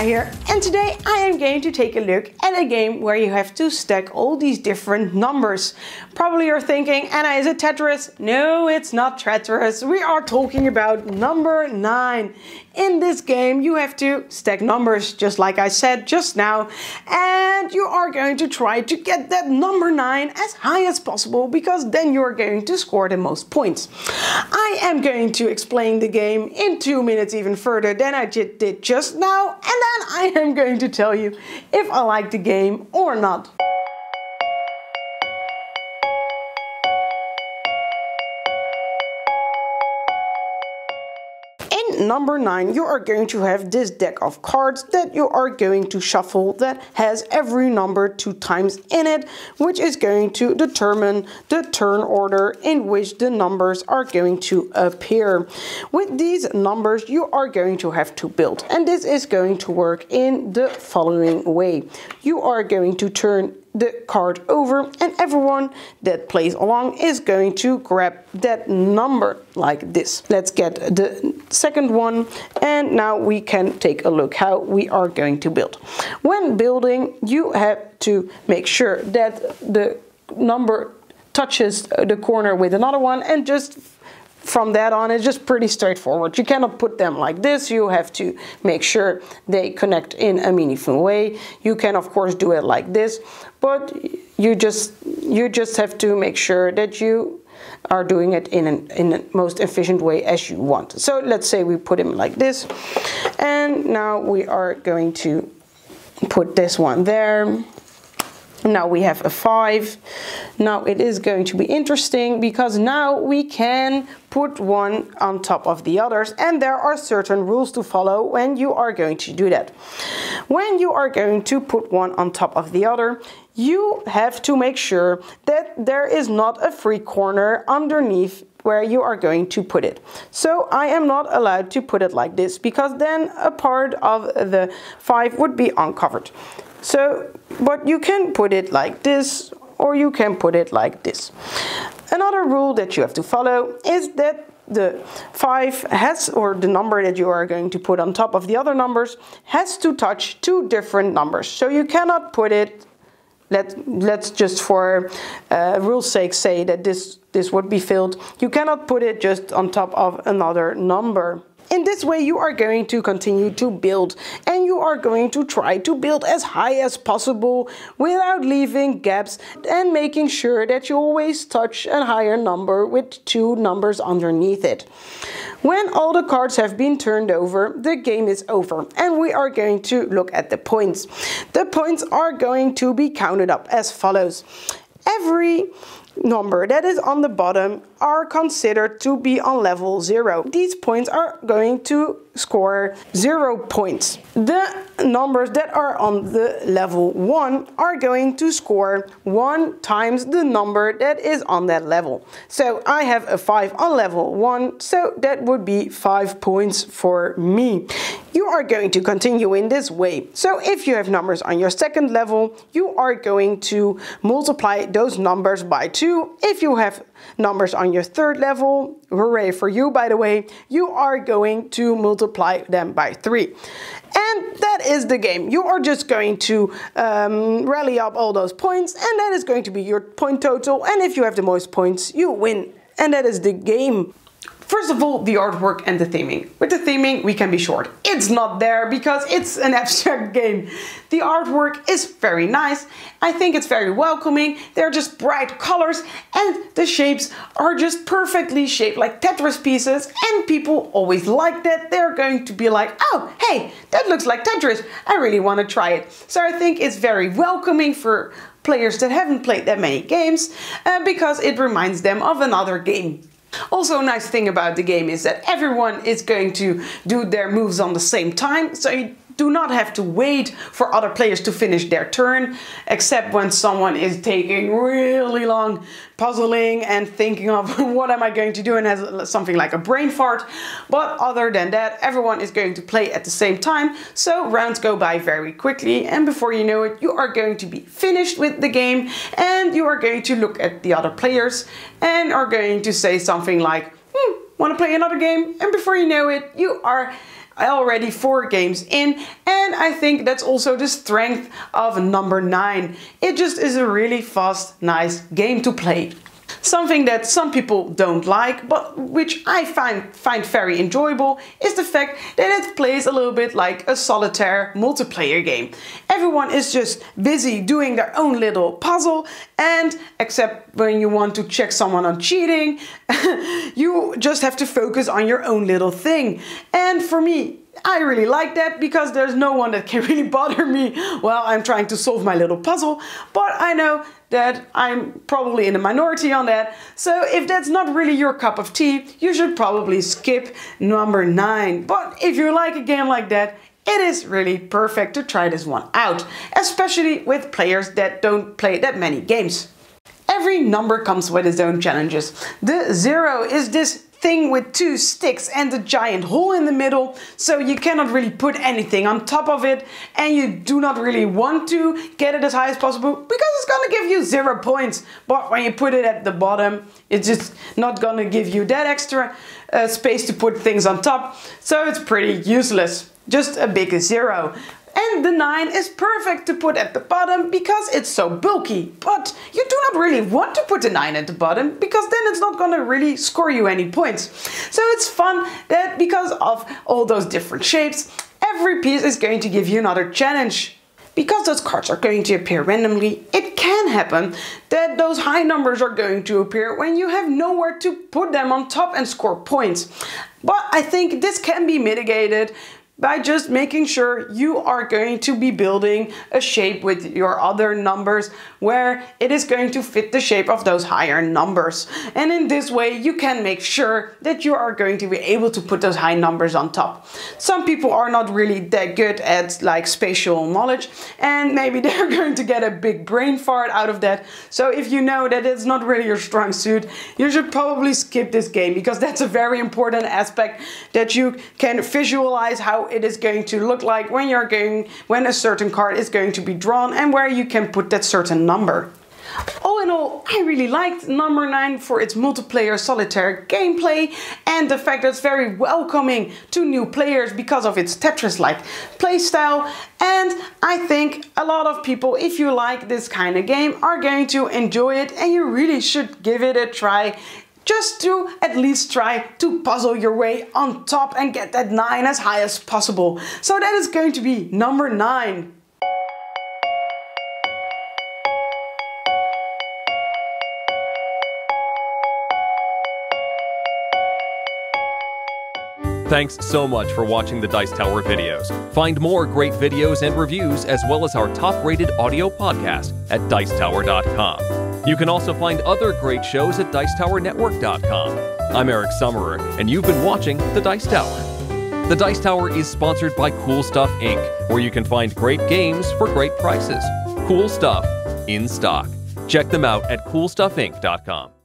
Anna here, and today I am going to take a look at a game where you have to stack all these different numbers. Probably you're thinking, Anna, is it Tetris? No, it's not Tetris. We are talking about number 9. In this game you have to stack numbers, just like I said just now, and you are going to try to get that number 9 as high as possible, because then you're going to score the most points. I am going to explain the game in 2 minutes even further than I did just now, and then I am going to tell you if I like the game or not. Number 9, you are going to have this deck of cards that you are going to shuffle that has every number 2 times in it, which is going to determine the turn order in which the numbers are going to appear. With these numbers you are going to have to build, and this is going to work in the following way. You are going to turn the card over, and everyone that plays along is going to grab that number like this. Let's get the second one, and now we can take a look how we are going to build. When building, you have to make sure that the number touches the corner with another one, and just from that on, it's just pretty straightforward. You cannot put them like this. You have to make sure they connect in a meaningful way. You can of course do it like this, but you just have to make sure that you are doing it in the most efficient way as you want. So let's say we put them like this, and now we are going to put this one there. Now we have a 5. Now it is going to be interesting, because now we can put one on top of the others, and there are certain rules to follow when you are going to do that. When you are going to put one on top of the other, you have to make sure that there is not a free corner underneath where you are going to put it. So I am not allowed to put it like this, because then a part of the 5 would be uncovered. So, but you can put it like this, or you can put it like this. Another rule that you have to follow is that the 5 has, or the number that you are going to put on top of the other numbers, has to touch 2 different numbers. So you cannot put it, let's just for rule's sake say that this would be filled. You cannot put it just on top of another number. In this way you are going to continue to build, and you are going to try to build as high as possible without leaving gaps, and making sure that you always touch a higher number with 2 numbers underneath it. When all the cards have been turned over, the game is over, and we are going to look at the points. The points are going to be counted up as follows. Every number that is on the bottom are considered to be on level 0. These points are going to score 0 points. The numbers that are on the level 1 are going to score 1 times the number that is on that level. So I have a 5 on level 1, so that would be 5 points for me. You are going to continue in this way. So if you have numbers on your second level, you are going to multiply those numbers by 2. If you have numbers on your third level, hooray for you by the way, you are going to multiply them by 3. And that is the game. You are just going to rally up all those points, and that is going to be your point total, and if you have the most points you win, and that is the game. First of all, the artwork and the theming. With the theming, we can be short. It's not there because it's an abstract game. The artwork is very nice. I think it's very welcoming. They're just bright colors, and the shapes are just perfectly shaped like Tetris pieces, and people always like that. They're going to be like, oh, hey, that looks like Tetris. I really want to try it. So I think it's very welcoming for players that haven't played that many games, because it reminds them of another game. Also, a nice thing about the game is that everyone is going to do their moves on the same time, so you do not have to wait for other players to finish their turn, except when someone is taking really long puzzling and thinking of what am I going to do and has something like a brain fart. But other than that, everyone is going to play at the same time, so rounds go by very quickly, and before you know it, you are going to be finished with the game, and you are going to look at the other players and are going to say something like, want to play another game? And before you know it, you are already 4 games in, and I think that's also the strength of number 9. It just is a really fast, nice game to play. Something that some people don't like, but which I find very enjoyable, is the fact that it plays a little bit like a solitaire multiplayer game. Everyone is just busy doing their own little puzzle, and except when you want to check someone on cheating, you just have to focus on your own little thing. And for me, I really like that because there's no one that can really bother me while I'm trying to solve my little puzzle. But I know that I'm probably in a minority on that. So if that's not really your cup of tea, you should probably skip number 9. But if you like a game like that, it is really perfect to try this one out, especially with players that don't play that many games. Every number comes with its own challenges. The 0 is this thing with 2 sticks and a giant hole in the middle, so you cannot really put anything on top of it, and you do not really want to get it as high as possible because it's gonna give you 0 points. But when you put it at the bottom, it's just not gonna give you that extra space to put things on top, so it's pretty useless. Just a big 0. And the 9 is perfect to put at the bottom because it's so bulky. But you do not really want to put the 9 at the bottom because then it's not going to really score you any points. So it's fun that because of all those different shapes, every piece is going to give you another challenge. Because those cards are going to appear randomly, it can happen that those high numbers are going to appear when you have nowhere to put them on top and score points. But I think this can be mitigated by just making sure you are going to be building a shape with your other numbers where it is going to fit the shape of those higher numbers. And in this way you can make sure that you are going to be able to put those high numbers on top. Some people are not really that good at like spatial knowledge, and maybe they're going to get a big brain fart out of that. So if you know that it's not really your strong suit, you should probably skip this game, because that's a very important aspect, that you can visualize how it is going to look like when a certain card is going to be drawn and where you can put that certain number. All in all, I really liked number 9 for its multiplayer solitaire gameplay and the fact that it's very welcoming to new players because of its Tetris-like playstyle. And I think a lot of people, if you like this kind of game, are going to enjoy it, and you really should give it a try. Just to at least try to puzzle your way on top and get that 9 as high as possible. So that is going to be number 9. Thanks so much for watching the Dice Tower videos. Find more great videos and reviews, as well as our top-rated audio podcast at Dicetower.com. You can also find other great shows at Dicetowernetwork.com. I'm Eric Summerer, and you've been watching The Dice Tower. The Dice Tower is sponsored by Cool Stuff Inc., where you can find great games for great prices. Cool stuff in stock. Check them out at CoolStuffInc.com.